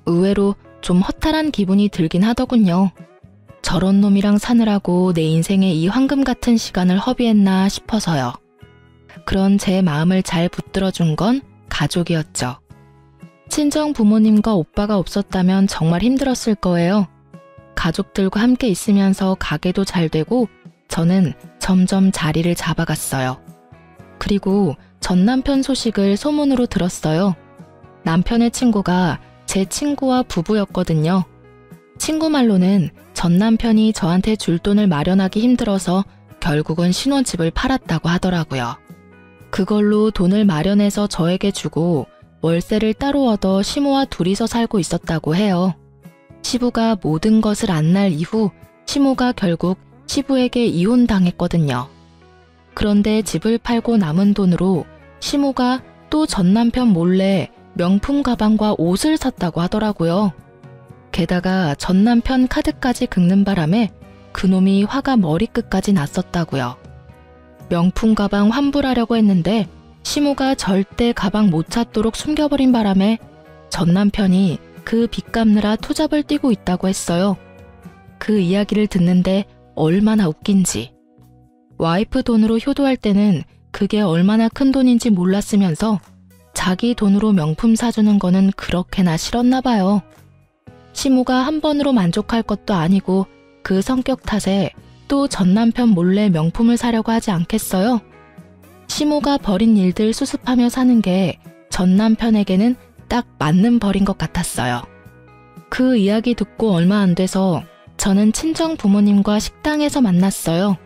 의외로 좀 허탈한 기분이 들긴 하더군요. 저런 놈이랑 사느라고 내 인생에 이 황금 같은 시간을 허비했나 싶어서요. 그런 제 마음을 잘 붙들어준 건 가족이었죠. 친정 부모님과 오빠가 없었다면 정말 힘들었을 거예요. 가족들과 함께 있으면서 가게도 잘 되고 저는 점점 자리를 잡아갔어요. 그리고 전 남편 소식을 소문으로 들었어요. 남편의 친구가 제 친구와 부부였거든요. 친구 말로는 전 남편이 저한테 줄 돈을 마련하기 힘들어서 결국은 신혼집을 팔았다고 하더라고요. 그걸로 돈을 마련해서 저에게 주고 월세를 따로 얻어 시모와 둘이서 살고 있었다고 해요. 시부가 모든 것을 안 날 이후 시모가 결국 시부에게 이혼당했거든요. 그런데 집을 팔고 남은 돈으로 시모가 또 전 남편 몰래 명품 가방과 옷을 샀다고 하더라고요. 게다가 전 남편 카드까지 긁는 바람에 그놈이 화가 머리끝까지 났었다고요. 명품 가방 환불하려고 했는데 시모가 절대 가방 못 찾도록 숨겨버린 바람에 전 남편이 그 빚 갚느라 투잡을 뛰고 있다고 했어요. 그 이야기를 듣는데 얼마나 웃긴지. 와이프 돈으로 효도할 때는 그게 얼마나 큰 돈인지 몰랐으면서 자기 돈으로 명품 사주는 거는 그렇게나 싫었나 봐요. 시모가 한 번으로 만족할 것도 아니고 그 성격 탓에 또 전 남편 몰래 명품을 사려고 하지 않겠어요? 시모가 버린 일들 수습하며 사는 게 전 남편에게는 딱 맞는 벌인 것 같았어요. 그 이야기 듣고 얼마 안 돼서 저는 친정 부모님과 식당에서 만났어요.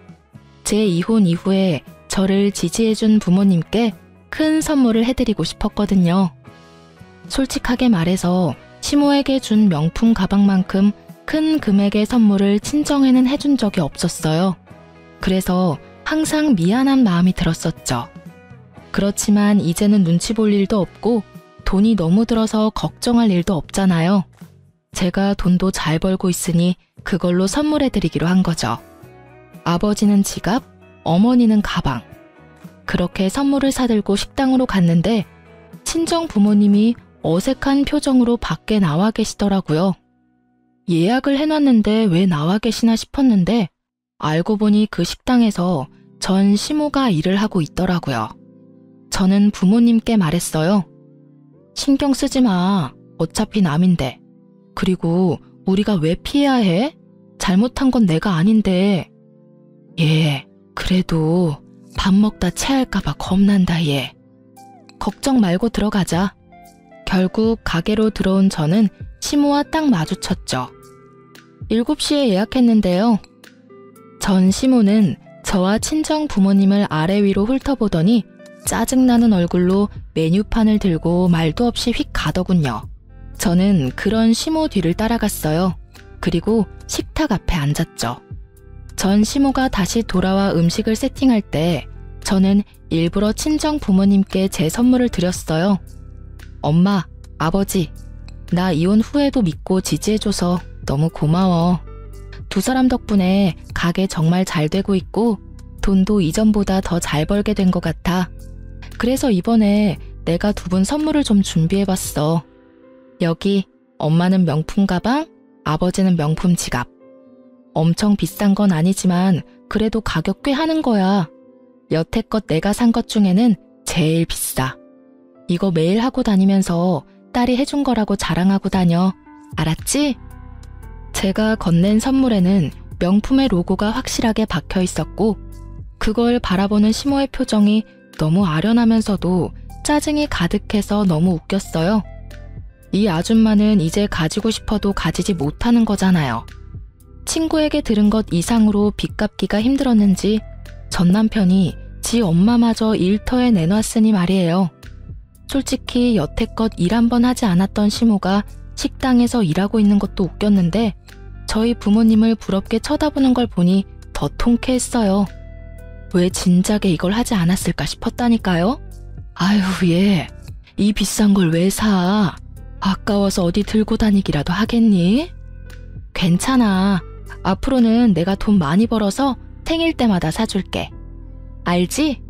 제 이혼 이후에 저를 지지해준 부모님께 큰 선물을 해드리고 싶었거든요. 솔직하게 말해서 시모에게 준 명품 가방만큼 큰 금액의 선물을 친정에는 해준 적이 없었어요. 그래서 항상 미안한 마음이 들었었죠. 그렇지만 이제는 눈치 볼 일도 없고 돈이 너무 들어서 걱정할 일도 없잖아요. 제가 돈도 잘 벌고 있으니 그걸로 선물해드리기로 한 거죠. 아버지는 지갑, 어머니는 가방. 그렇게 선물을 사들고 식당으로 갔는데 친정 부모님이 어색한 표정으로 밖에 나와 계시더라고요. 예약을 해놨는데 왜 나와 계시나 싶었는데 알고 보니 그 식당에서 전 시모가 일을 하고 있더라고요. 저는 부모님께 말했어요. 신경 쓰지 마. 어차피 남인데. 그리고 우리가 왜 피해야 해? 잘못한 건 내가 아닌데. 얘, 그래도 밥 먹다 체할까봐 겁난다 얘. 걱정 말고 들어가자. 결국 가게로 들어온 저는 시모와 딱 마주쳤죠. 7시에 예약했는데요. 전 시모는 저와 친정 부모님을 아래 위로 훑어보더니 짜증나는 얼굴로 메뉴판을 들고 말도 없이 휙 가더군요. 저는 그런 시모 뒤를 따라갔어요. 그리고 식탁 앞에 앉았죠. 전 시모가 다시 돌아와 음식을 세팅할 때 저는 일부러 친정 부모님께 제 선물을 드렸어요. 엄마, 아버지, 나 이혼 후에도 믿고 지지해줘서 너무 고마워. 두 사람 덕분에 가게 정말 잘 되고 있고 돈도 이전보다 더 잘 벌게 된 것 같아. 그래서 이번에 내가 두 분 선물을 좀 준비해봤어. 여기 엄마는 명품 가방, 아버지는 명품 지갑. 엄청 비싼 건 아니지만 그래도 가격 꽤 하는 거야. 여태껏 내가 산 것 중에는 제일 비싸. 이거 매일 하고 다니면서 딸이 해준 거라고 자랑하고 다녀. 알았지? 제가 건넨 선물에는 명품의 로고가 확실하게 박혀 있었고 그걸 바라보는 시모의 표정이 너무 아련하면서도 짜증이 가득해서 너무 웃겼어요. 이 아줌마는 이제 가지고 싶어도 가지지 못하는 거잖아요. 친구에게 들은 것 이상으로 빚 갚기가 힘들었는지 전 남편이 지 엄마마저 일터에 내놨으니 말이에요. 솔직히 여태껏 일 한 번 하지 않았던 시모가 식당에서 일하고 있는 것도 웃겼는데 저희 부모님을 부럽게 쳐다보는 걸 보니 더 통쾌했어요. 왜 진작에 이걸 하지 않았을까 싶었다니까요. 아유 얘, 이 비싼 걸 왜 사? 아까워서 어디 들고 다니기라도 하겠니? 괜찮아. 앞으로는 내가 돈 많이 벌어서 생일 때마다 사줄게. 알지?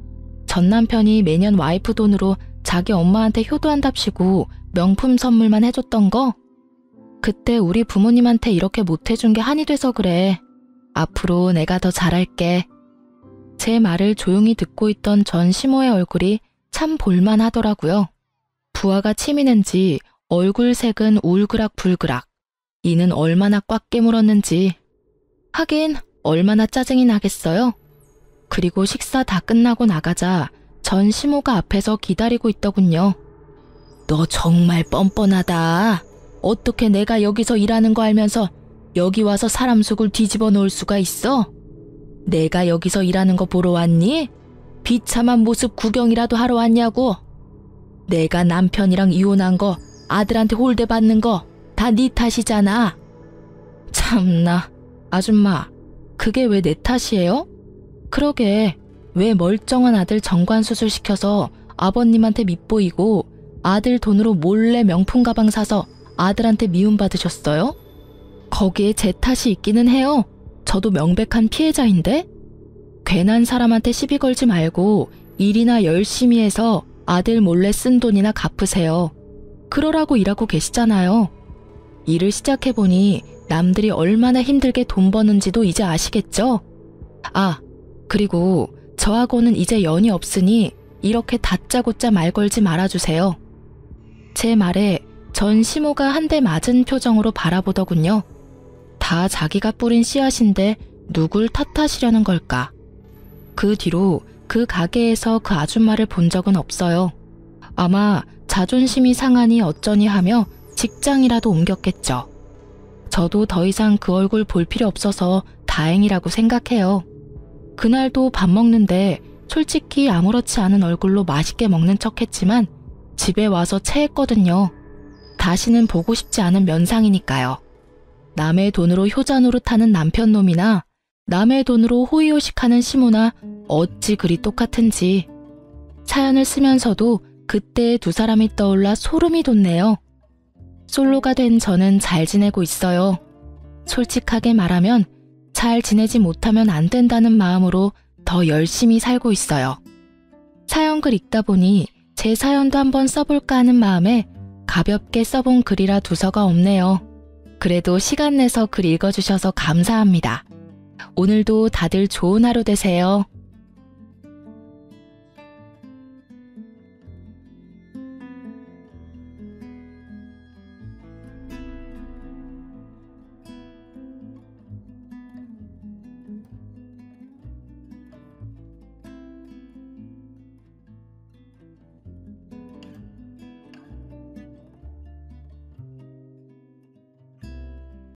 전 남편이 매년 와이프 돈으로 자기 엄마한테 효도한답시고 명품 선물만 해줬던 거? 그때 우리 부모님한테 이렇게 못해준 게 한이 돼서 그래. 앞으로 내가 더 잘할게. 제 말을 조용히 듣고 있던 전 시모의 얼굴이 참 볼만하더라고요. 부하가 치미는지 얼굴 색은 울그락불그락. 이는 얼마나 꽉 깨물었는지. 하긴 얼마나 짜증이 나겠어요. 그리고 식사 다 끝나고 나가자 전 시모가 앞에서 기다리고 있더군요. 너 정말 뻔뻔하다. 어떻게 내가 여기서 일하는 거 알면서 여기 와서 사람 속을 뒤집어 놓을 수가 있어? 내가 여기서 일하는 거 보러 왔니? 비참한 모습 구경이라도 하러 왔냐고? 내가 남편이랑 이혼한 거, 아들한테 홀대받는 거 다 네 탓이잖아. 참나, 아줌마, 그게 왜 내 탓이에요? 그러게, 왜 멀쩡한 아들 정관수술 시켜서 아버님한테 밉보이고 아들 돈으로 몰래 명품 가방 사서 아들한테 미움받으셨어요? 거기에 제 탓이 있기는 해요. 저도 명백한 피해자인데? 괜한 사람한테 시비 걸지 말고 일이나 열심히 해서 아들 몰래 쓴 돈이나 갚으세요. 그러라고 일하고 계시잖아요. 일을 시작해보니 남들이 얼마나 힘들게 돈 버는지도 이제 아시겠죠? 아, 그리고 저하고는 이제 연이 없으니 이렇게 다짜고짜 말 걸지 말아주세요. 제 말에 전 시모가 한 대 맞은 표정으로 바라보더군요. 다 자기가 뿌린 씨앗인데 누굴 탓하시려는 걸까? 그 뒤로 그 가게에서 그 아줌마를 본 적은 없어요. 아마 자존심이 상하니 어쩌니 하며 직장이라도 옮겼겠죠. 저도 더 이상 그 얼굴 볼 필요 없어서 다행이라고 생각해요. 그날도 밥 먹는데 솔직히 아무렇지 않은 얼굴로 맛있게 먹는 척했지만 집에 와서 체했거든요. 다시는 보고 싶지 않은 면상이니까요. 남의 돈으로 효자 노릇하는 남편놈이나 남의 돈으로 호의호식하는 시모나 어찌 그리 똑같은지. 사연을 쓰면서도 그때의 두 사람이 떠올라 소름이 돋네요. 솔로가 된 저는 잘 지내고 있어요. 솔직하게 말하면 잘 지내지 못하면 안 된다는 마음으로 더 열심히 살고 있어요. 사연 글 읽다 보니 제 사연도 한번 써볼까 하는 마음에 가볍게 써본 글이라 두서가 없네요. 그래도 시간 내서 글 읽어주셔서 감사합니다. 오늘도 다들 좋은 하루 되세요.